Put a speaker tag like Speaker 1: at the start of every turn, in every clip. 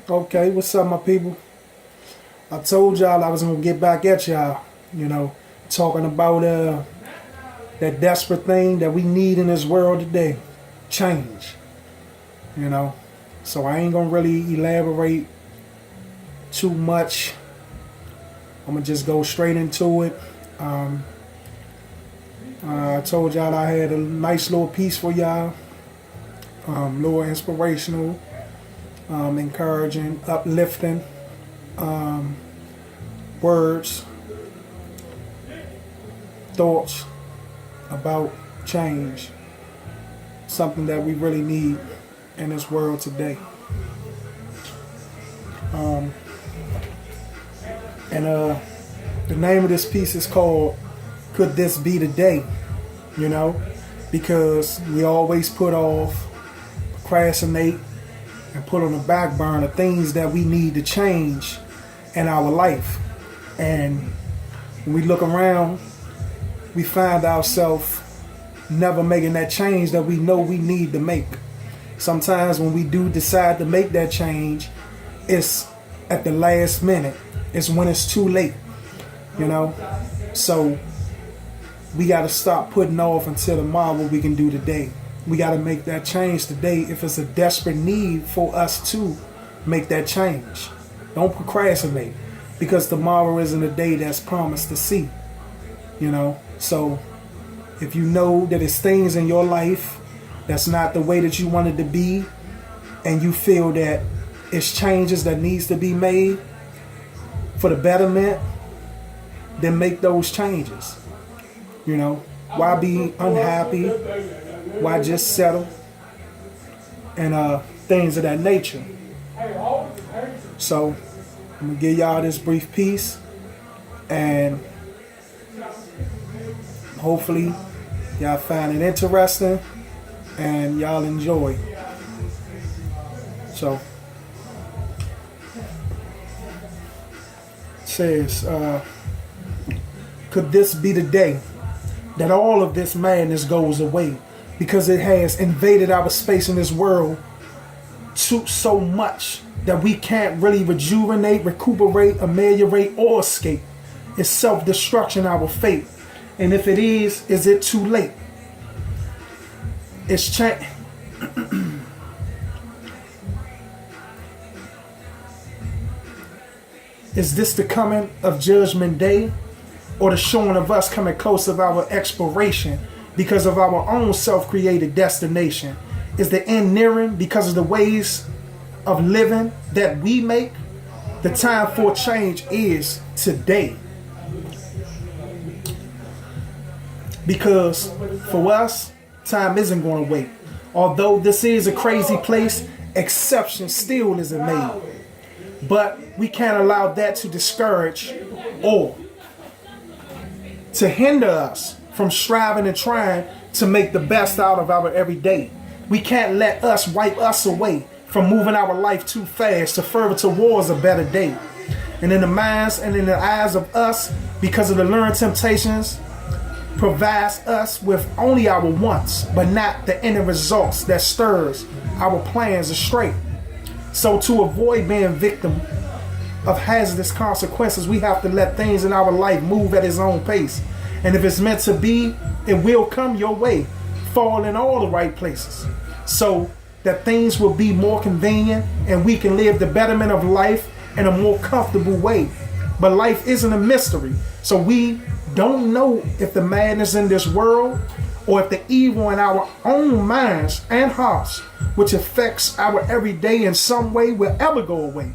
Speaker 1: Okay, what's up, my people? I told y'all I was gonna get back at y'all. You know, talking about that desperate thing that we need in this world today, change. You know, so I ain't gonna really elaborate too much. I'm gonna just go straight into it. Um, I told y'all I had a nice little piece for y'all, little inspirational, encouraging, uplifting. Um, Words, thoughts about change, something that we really need in this world today. Um, and the name of this piece is called "Could This Be the Day?" You know, because we always put off, procrastinate, and put on the back burner things that we need to change in our life. And when we look around, we find ourselves never making that change that we know we need to make. Sometimes when we do decide to make that change, it's at the last minute. It's when it's too late, you know? So we got to stop putting off until tomorrow what we can do today. We got to make that change today if it's a desperate need for us to make that change. Don't procrastinate, because tomorrow isn't a day that's promised to see, you know? So if you know that it's things in your life that's not the way that you want it to be, and you feel that it's changes that needs to be made for the betterment, then make those changes. You know, why be unhappy? Why just settle? And things of that nature. So I'm gonna give y'all this brief piece, and hopefully y'all find it interesting and y'all enjoy. So it says, could this be the day that all of this madness goes away, because it has invaded our space in this world so much that we can't really rejuvenate, recuperate, ameliorate, or escape. It's self-destruction, our fate. And if it is it too late? It's Is this the coming of Judgment Day, or the showing of us coming close of our expiration because of our own self-created destination? Is the end nearing because of the ways of living that we make? The time for change is today. Because for us, time isn't going to wait. Although this is a crazy place, exception still isn't made. But we can't allow that to discourage or to hinder us from striving and trying to make the best out of our everyday. We can't let us wipe us away from moving our life too fast to further towards a better day. And in the minds and in the eyes of us, because of the learned temptations, provides us with only our wants, but not the inner results that stirs our plans astray. So to avoid being victim of hazardous consequences, we have to let things in our life move at its own pace. And if it's meant to be, it will come your way, fall in all the right places, so that things will be more convenient and we can live the betterment of life in a more comfortable way. But life isn't a mystery, so we don't know if the madness in this world or if the evil in our own minds and hearts, which affects our everyday in some way, will ever go away.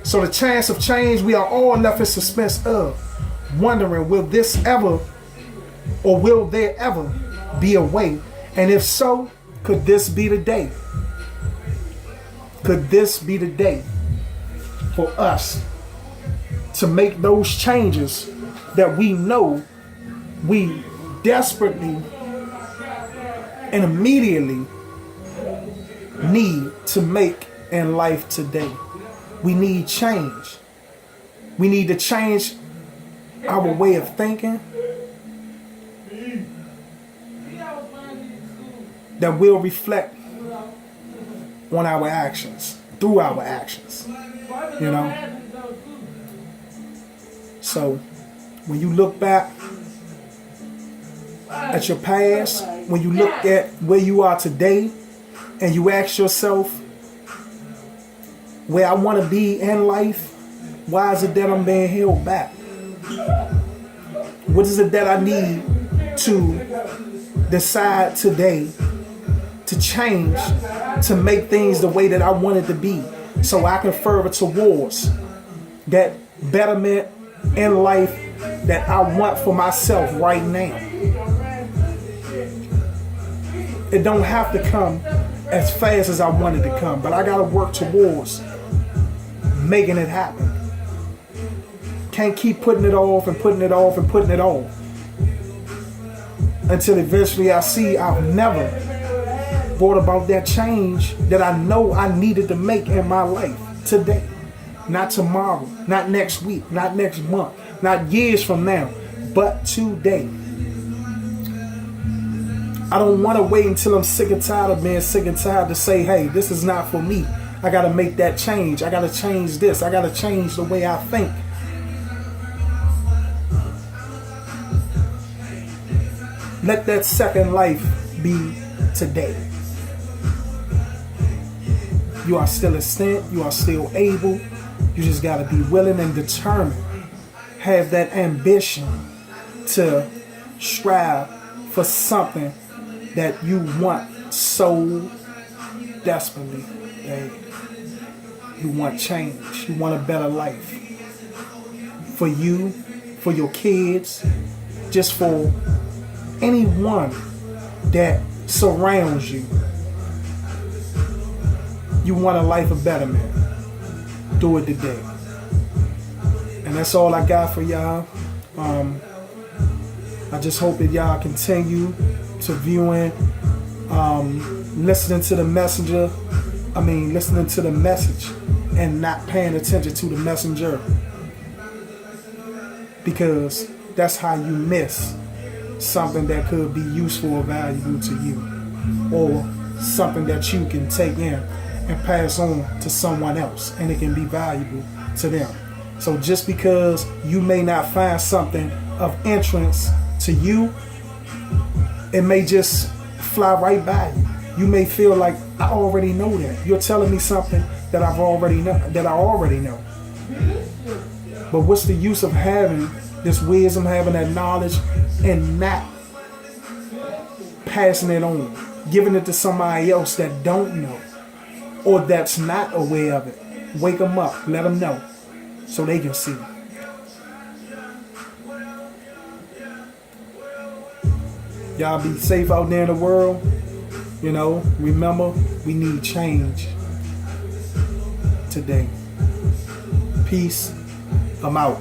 Speaker 1: So the chance of change we are all left in suspense of, wondering, will this ever, or will there ever be a way? And if so, could this be the day? Could this be the day for us to make those changes that we know we desperately and immediately need to make in life today? We need change. We need to change our way of thinking that will reflect on our actions. through our actions, you know. So when you look back at your past, when you look at where you are today, and you ask yourself, where I want to be in life, why is it that I'm being held back? What is it that I need to decide today to change, to make things the way that I want it to be, so I can further towards that betterment in life that I want for myself right now? It don't have to come as fast as I want it to come, but I gotta work towards making it happen. Can't keep putting it off and putting it off and putting it off until eventually I see I've never brought about that change that I know I needed to make in my life today. Not tomorrow, not next week, not next month, not years from now, but today. I don't want to wait until I'm sick and tired of being sick and tired to say, hey, this is not for me. I got to make that change. I got to change this. I got to change the way I think. Let that second life be today. You are still extant. You are still able. You just got to be willing and determined. Have that ambition to strive for something that you want so desperately. Babe. You want change. You want a better life. For you, for your kids, just for anyone that surrounds you. You want a life of betterment. Do it today. And that's all I got for y'all. I just hope that y'all continue to viewing, listening to the listening to the message and not paying attention to the messenger. Because that's how you miss something that could be useful or valuable to you, or something that you can take in and pass on to someone else, and it can be valuable to them. So just because you may not find something of interest to you, it may just fly right by you. You may feel like, I already know that. You're telling me something that I already know. But what's the use of having this wisdom, having that knowledge, and not passing it on, giving it to somebody else that don't know, or that's not aware of it? Wake them up, let them know, so they can see. Y'all be safe out there in the world. You know, remember, we need change today. Peace. I'm out.